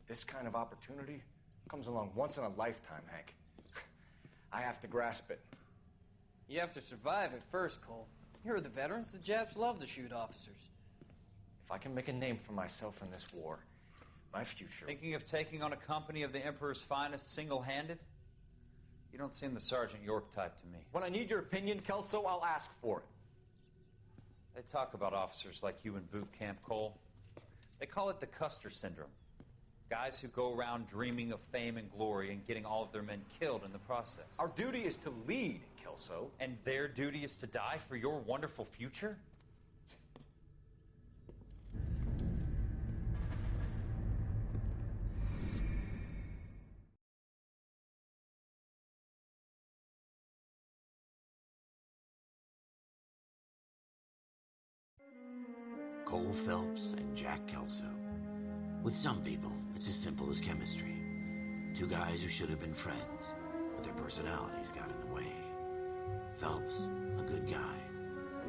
This kind of opportunity comes along once in a lifetime, Hank. I have to grasp it. You have to survive it first, Cole. Here are the veterans. The Japs love to shoot officers. If I can make a name for myself in this war, my future... Thinking of taking on a company of the Emperor's finest single-handed? You don't seem the Sergeant York type to me. When I need your opinion, Kelso, I'll ask for it. They talk about officers like you in boot camp, Cole. They call it the Custer syndrome. Guys who go around dreaming of fame and glory and getting all of their men killed in the process. Our duty is to lead, Kelso. And their duty is to die for your wonderful future? Cole Phelps and Jack Kelso. With some people, it's as simple as chemistry. Two guys who should have been friends, but their personalities got in the way. Phelps, a good guy,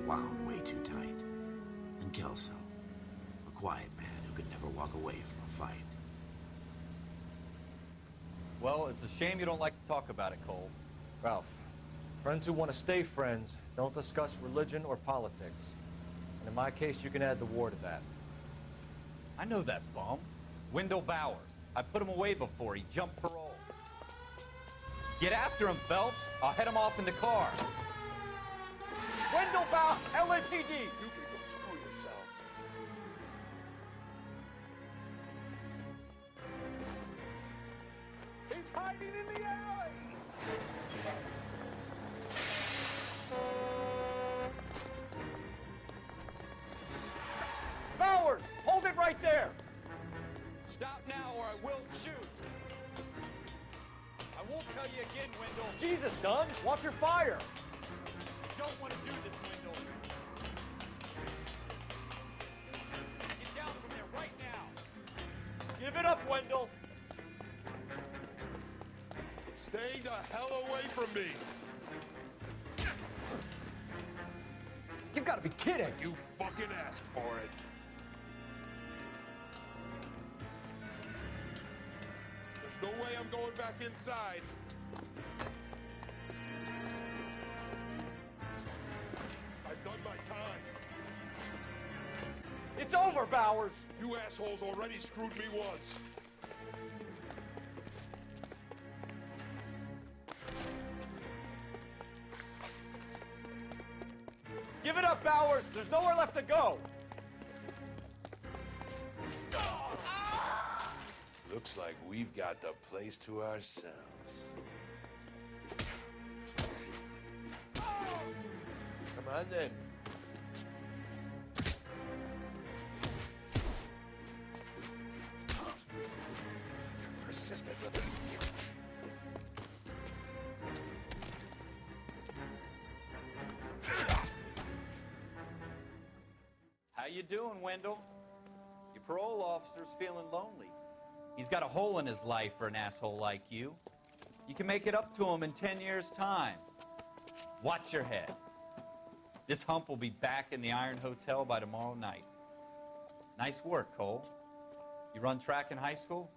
wound way too tight. And Kelso, a quiet man who could never walk away from a fight. Well, it's a shame you don't like to talk about it, Cole. Ralph, friends who want to stay friends don't discuss religion or politics. And in my case, you can add the war to that. I know that bum. Wendell Bowers. I put him away before. He jumped parole. Get after him, Phelps. I'll head him off in the car. Wendell Bowers, LAPD! You can go screw yourselves. He's hiding in the alley! Bowers, hold it right there! Stop now or I will shoot. I won't tell you again, Wendell. Jesus, Dunn, watch your fire! Don't want to do this, Wendell. Get down from there right now. Give it up, Wendell! Stay the hell away from me! You gotta be kidding! You fucking asked for it. There's no way I'm going back inside. I've done my time. It's over, Bowers! You assholes already screwed me once. Give it up, Bowers! There's nowhere left to go! Looks like we've got the place to ourselves. Come on, then. You're persistent with it. How you doing, Wendell? Your parole officer's feeling lonely. He's got a hole in his life for an asshole like you. You can make it up to him in 10 years' time. Watch your head. This hump will be back in the Iron Hotel by tomorrow night. Nice work, Cole. You run track in high school?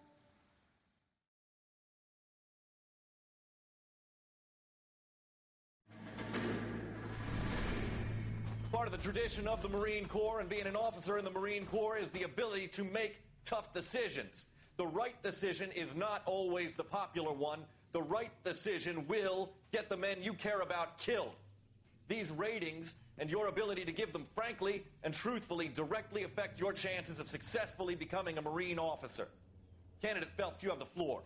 Part of the tradition of the Marine Corps and being an officer in the Marine Corps is the ability to make tough decisions. The right decision is not always the popular one. The right decision will get the men you care about killed. These ratings and your ability to give them frankly and truthfully directly affect your chances of successfully becoming a Marine officer. Candidate Phelps, you have the floor.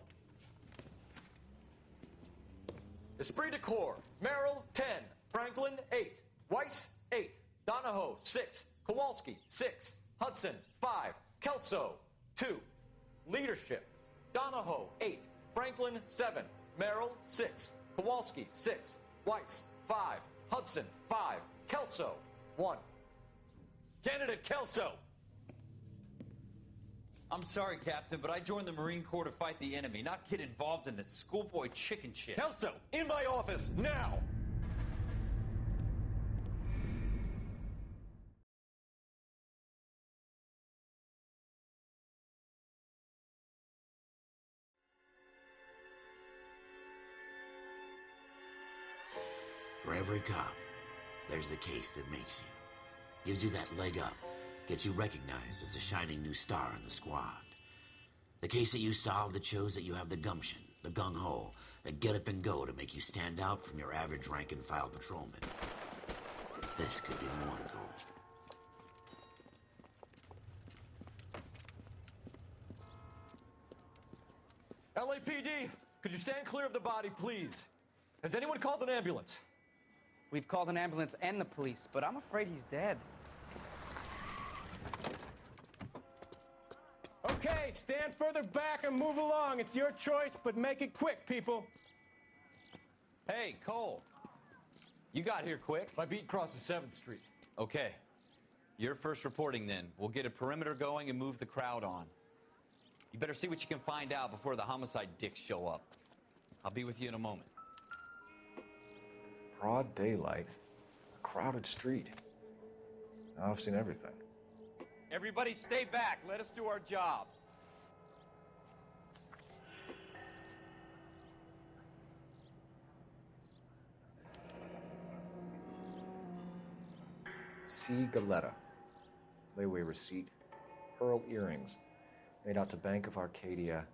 Esprit de Corps, Merrill, 10. Franklin, 8. Weiss, 8. Donahoe, 6. Kowalski, 6. Hudson, 5. Kelso, 2. Leadership, Donahoe, 8. Franklin, 7. Merrill, 6. Kowalski, 6. Weiss, 5. Hudson, 5. Kelso, 1. Candidate Kelso. I'm sorry, Captain, but I joined the Marine Corps to fight the enemy, not get involved in this schoolboy chicken shit. Kelso, in my office, now! For every cop, there's the case that makes you. Gives you that leg up. Gets you recognized as the shining new star in the squad. The case that you solve that shows that you have the gumption, the gung-ho, the get up and go to make you stand out from your average rank-and-file patrolman. This could be the one, Cole. LAPD, could you stand clear of the body, please? Has anyone called an ambulance? We've called an ambulance and the police, but I'm afraid he's dead. Okay, stand further back and move along. It's your choice, but make it quick, people. Hey, Cole. You got here quick. My beat crosses 7th Street. Okay. You're first reporting then. We'll get a perimeter going and move the crowd on. You better see what you can find out before the homicide dicks show up. I'll be with you in a moment. Broad daylight, a crowded street. Now I've seen everything. Everybody stay back. Let us do our job. C. Galetta. Layaway receipt. Pearl earrings. Made out to Bank of Arcadia.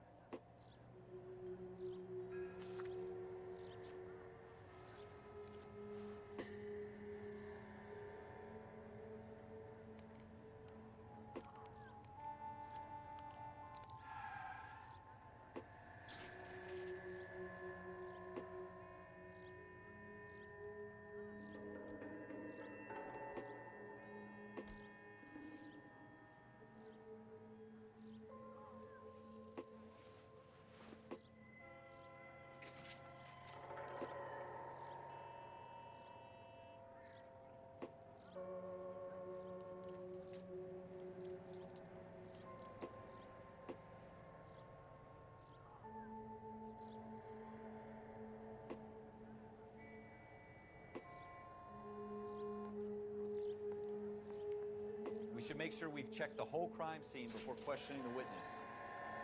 We should make sure we've checked the whole crime scene before questioning the witness.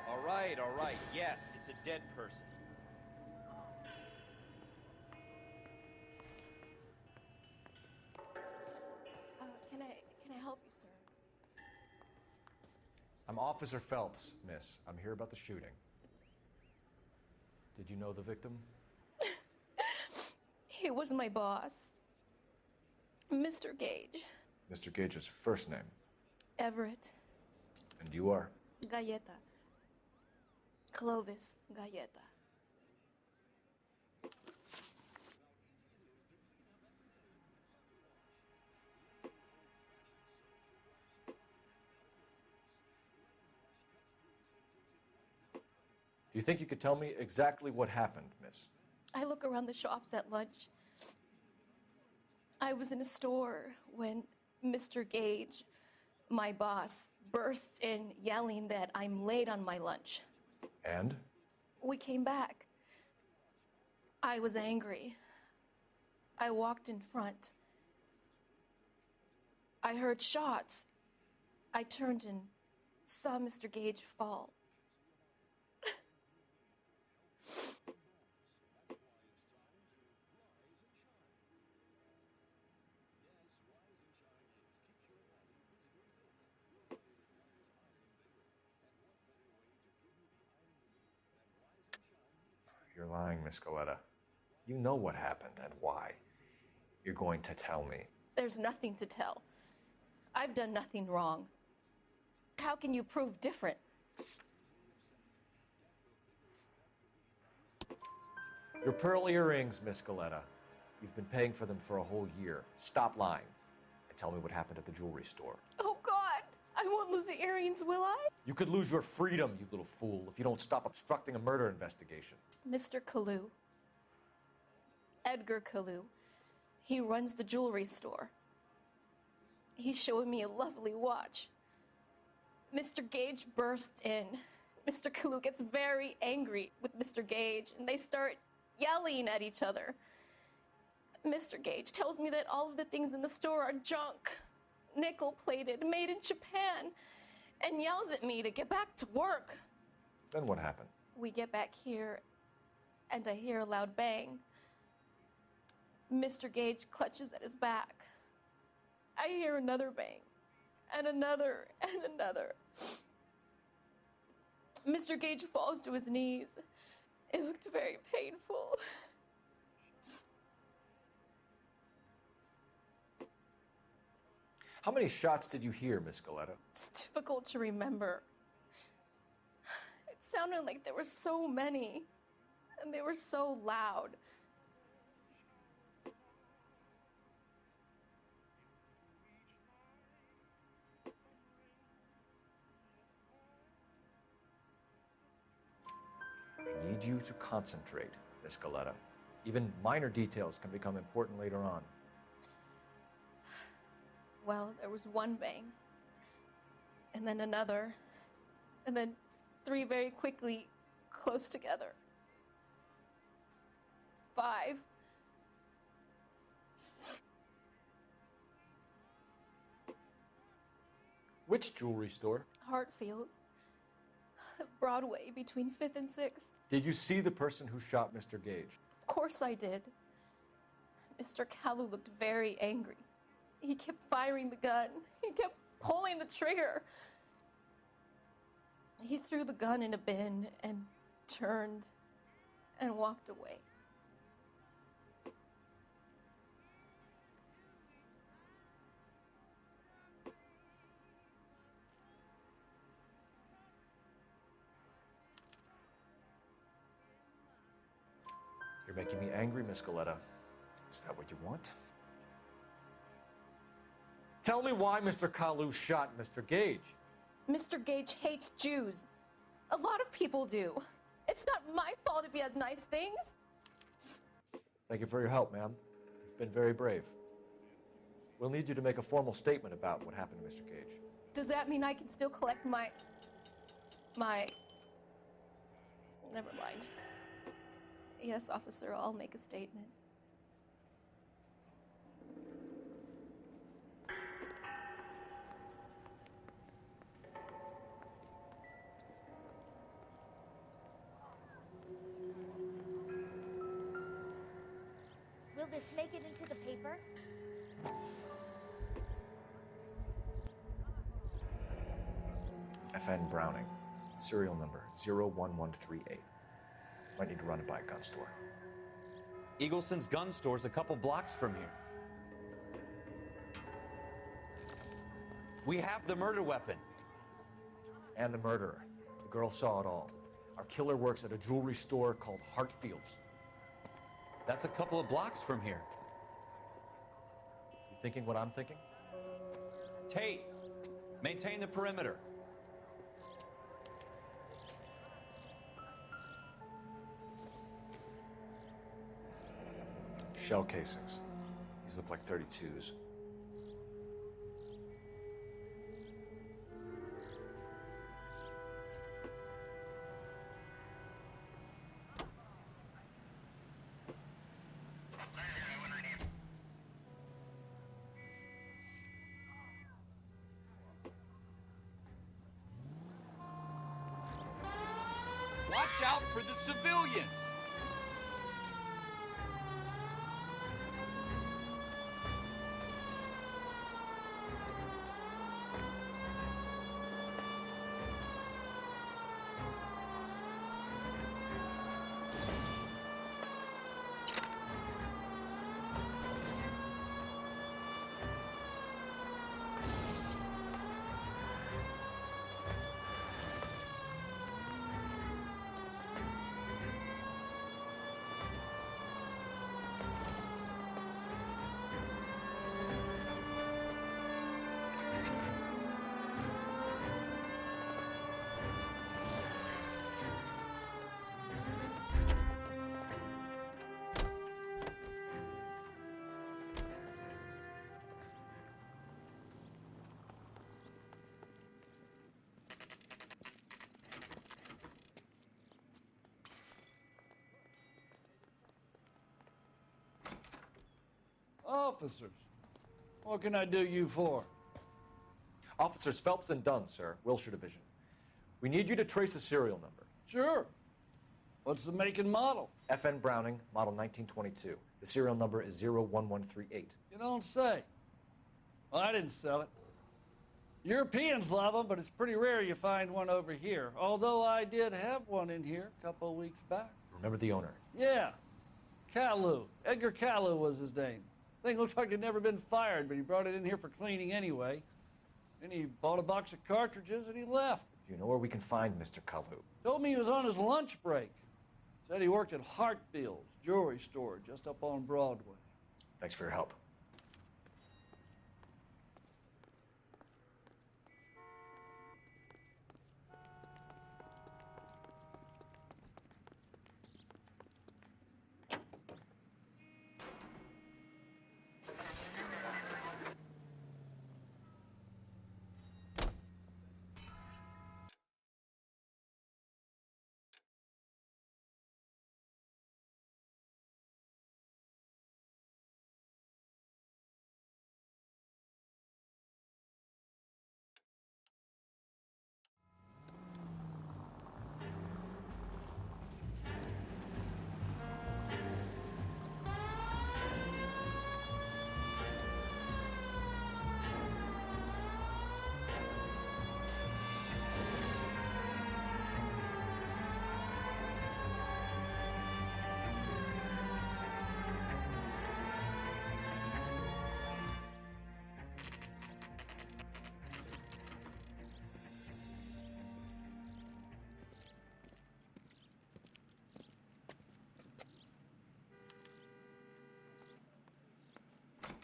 All right, all right. Yes, it's a dead person. Can I help you, sir? I'm Officer Phelps, miss. I'm here about the shooting. Did you know the victim? He was my boss, Mr. Gage. Mr. Gage's first name. Everett. And you are? Galleta. Clovis Galleta. Do you think you could tell me exactly what happened, miss? I look around the shops at lunch. I was in a store when Mr. Gage, my boss, bursts in yelling that I'm late on my lunch. And? We came back. I was angry. I walked in front. I heard shots. I turned and saw Mr. Gage fall. You're lying, Miss Galetta. You know what happened and why. You're going to tell me. There's nothing to tell. I've done nothing wrong. How can you prove different? Your pearl earrings, Miss Galetta. You've been paying for them for a whole year. Stop lying and tell me what happened at the jewelry store. Oh, God! I won't lose the earrings, will I? You could lose your freedom, you little fool, if you don't stop obstructing a murder investigation. Mr. Kalu. Edgar Kalu. He runs the jewelry store. He's showing me a lovely watch. Mr. Gage bursts in. Mr. Kalu gets very angry with Mr. Gage, and they start yelling at each other. Mr. Gage tells me that all of the things in the store are junk, nickel-plated, made in Japan, and yells at me to get back to work. Then what happened? We get back here, and I hear a loud bang. Mr. Gage clutches at his back. I hear another bang, and another, and another. Mr. Gage falls to his knees. It looked very painful. How many shots did you hear, Miss Galetta? It's difficult to remember. It sounded like there were so many, and they were so loud. I need you to concentrate, Miss Galetta. Even minor details can become important later on. Well, there was one bang, and then another, and then three very quickly, close together. 5. Which jewelry store? Hartfield's. Broadway, between 5th and 6th. Did you see the person who shot Mr. Gage? Of course I did. Mr. Kalu looked very angry. He kept firing the gun. He kept pulling the trigger. He threw the gun in a bin and turned and walked away. You're making me angry, Miss Galetta. Is that what you want? Tell me why Mr. Kalu shot Mr. Gage. Mr. Gage hates Jews. A lot of people do. It's not my fault if he has nice things. Thank you for your help, ma'am. You've been very brave. We'll need you to make a formal statement about what happened to Mr. Gage. Does that mean I can still collect my... Never mind. Yes, officer, I'll make a statement. Will this make it into the paper? FN Browning, serial number 01138. Might need to run it by a gun store. Eagleson's gun store's a couple blocks from here. We have the murder weapon. And the murderer. The girl saw it all. Our killer works at a jewelry store called Hartfield's. That's a couple of blocks from here. You thinking what I'm thinking? Tate, maintain the perimeter. Shell casings. These look like 32s. Watch out for the civilians! officers. What can I do you for? Officers Phelps and Dunn, sir, Wilshire Division. We need you to trace a serial number. Sure. What's the make and model? FN Browning, model 1922. The serial number is 01138. You don't say. Well, I didn't sell it. Europeans love them, but it's pretty rare you find one over here. Although I did have one in here a couple of weeks back. Remember the owner? Yeah. Kalu. Edgar Kalu was his name. Thing looked like it'd never been fired, but he brought it in here for cleaning anyway. Then he bought a box of cartridges and he left. Do you know where we can find Mr. Kalu? Told me he was on his lunch break. Said he worked at Hartfield's jewelry store just up on Broadway. Thanks for your help.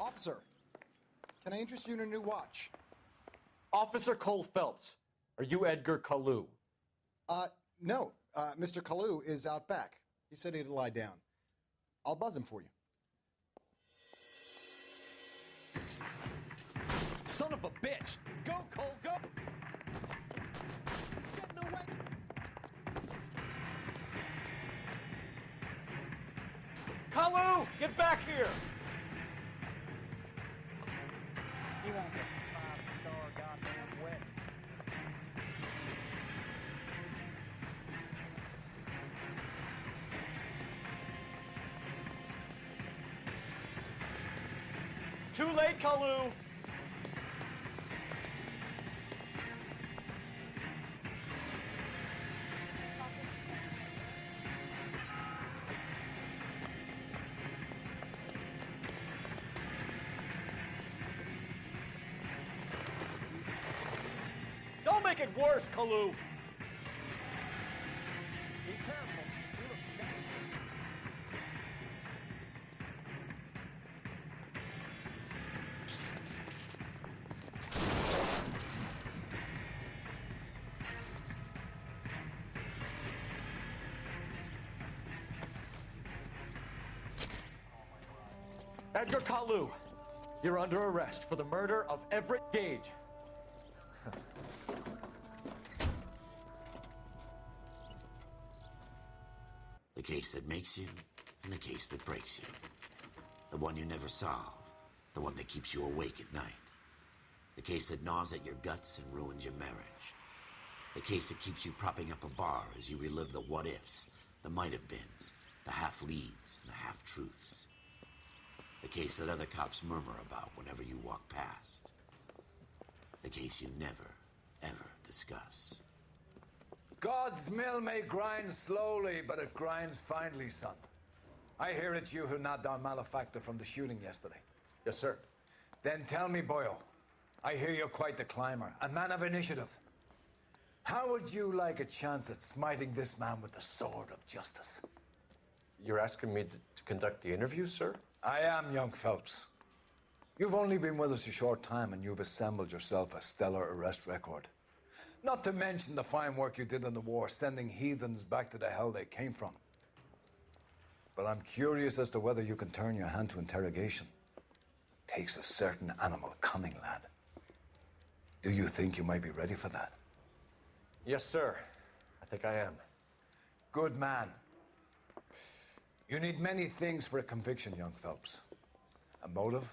Officer, can I interest you in a new watch? Officer Cole Phelps, are you Edgar Kalu? No. Mr. Kalu is out back. He said he'd lie down. I'll buzz him for you. Son of a bitch! Go, Cole, go! He's getting away. Kalu, get back here! He wants a 5-star goddamn wedding. Too late, Kalu! Don't make it worse, Kalu! Be careful. You look dangerous. Edgar Kalu, you're under arrest for the murder of Everett Gage. The case that makes you, and the case that breaks you. The one you never solve, the one that keeps you awake at night. The case that gnaws at your guts and ruins your marriage. The case that keeps you propping up a bar as you relive the what-ifs, the might-have-beens, the half-leads, and the half-truths. The case that other cops murmur about whenever you walk past. The case you never, ever discuss. God's mill may grind slowly, but it grinds finely, son. I hear it's you who nabbed our malefactor from the shooting yesterday. Yes, sir. Then tell me, Boyle, I hear you're quite the climber, a man of initiative. How would you like a chance at smiting this man with the sword of justice? You're asking me to conduct the interview, sir? I am, young Phelps. You've only been with us a short time, and you've assembled yourself a stellar arrest record. Not to mention the fine work you did in the war, sending heathens back to the hell they came from. But I'm curious as to whether you can turn your hand to interrogation. Takes a certain animal cunning, lad. Do you think you might be ready for that? Yes, sir. I think I am. Good man. You need many things for a conviction, young Phelps. A motive,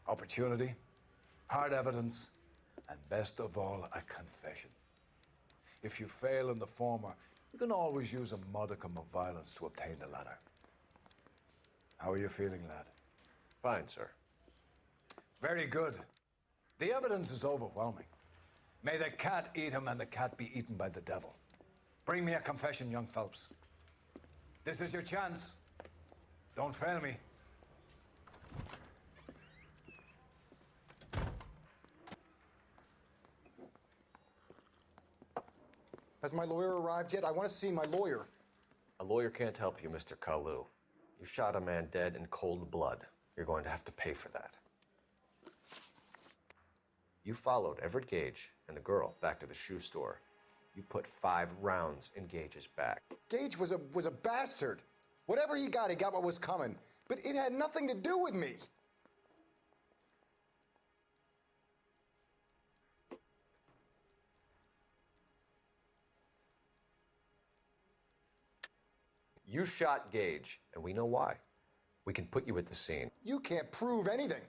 opportunity, hard evidence, and best of all, a confession. If you fail in the former, you can always use a modicum of violence to obtain the latter. How are you feeling, lad? Fine, sir. Very good. The evidence is overwhelming. May the cat eat him and the cat be eaten by the devil. Bring me a confession, young Phelps. This is your chance. Don't fail me. Has my lawyer arrived yet? I want to see my lawyer. A lawyer can't help you, Mr. Kalu. You shot a man dead in cold blood. You're going to have to pay for that. You followed Everett Gage and the girl back to the shoe store. You put 5 rounds in Gage's back. Gage was a bastard. Whatever he got what was coming. But it had nothing to do with me. You shot Gage, and we know why. We can put you at the scene. You can't prove anything.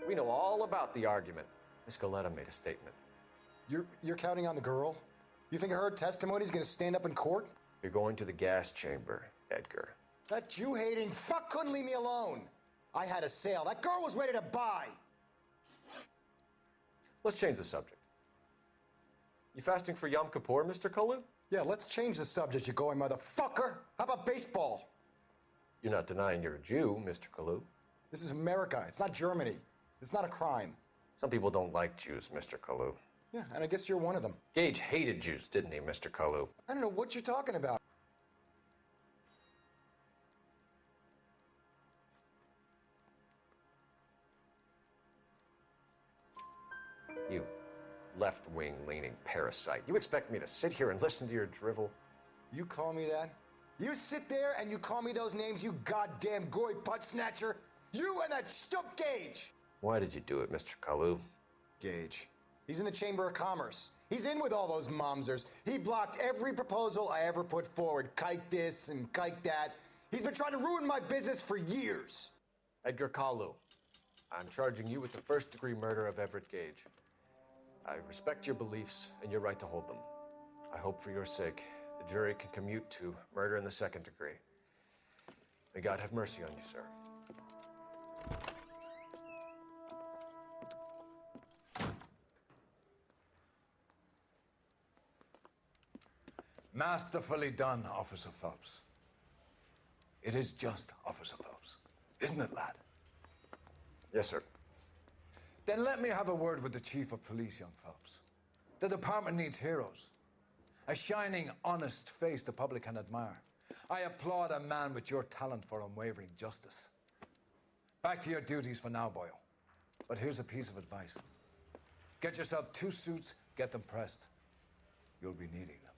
We know all about the argument. Miss Galetta made a statement. You're counting on the girl? You think her testimony is going to stand up in court? You're going to the gas chamber, Edgar. That Jew-hating fuck couldn't leave me alone. I had a sale. That girl was ready to buy. Let's change the subject. You fasting for Yom Kippur, Mr. Kalu? Yeah, let's change the subject, you going motherfucker. How about baseball? You're not denying you're a Jew, Mr. Kalu. This is America. It's not Germany. It's not a crime. Some people don't like Jews, Mr. Kalu. Yeah, and I guess you're one of them. Gage hated Jews, didn't he, Mr. Kalu? I don't know what you're talking about. You left-wing leaning parasite. You expect me to sit here and listen to your drivel? You call me that? You sit there and you call me those names, you goddamn goy putt snatcher? You and that stup Gage! Why did you do it, Mr. Kalu? Gage. He's in the Chamber of Commerce. He's in with all those momsers. He blocked every proposal I ever put forward. Kike this and kike that. He's been trying to ruin my business for years. Edgar Kalu, I'm charging you with the first-degree murder of Everett Gage. I respect your beliefs and your right to hold them. I hope for your sake the jury can commute to murder in the second degree. May God have mercy on you, sir. Masterfully done, Officer Phelps. It is just, Officer Phelps. Isn't it, lad? Yes, sir. Then let me have a word with the Chief of Police, young Phelps. The department needs heroes. A shining, honest face the public can admire. I applaud a man with your talent for unwavering justice. Back to your duties for now, boyo. But here's a piece of advice. Get yourself 2 suits, get them pressed. You'll be needing them.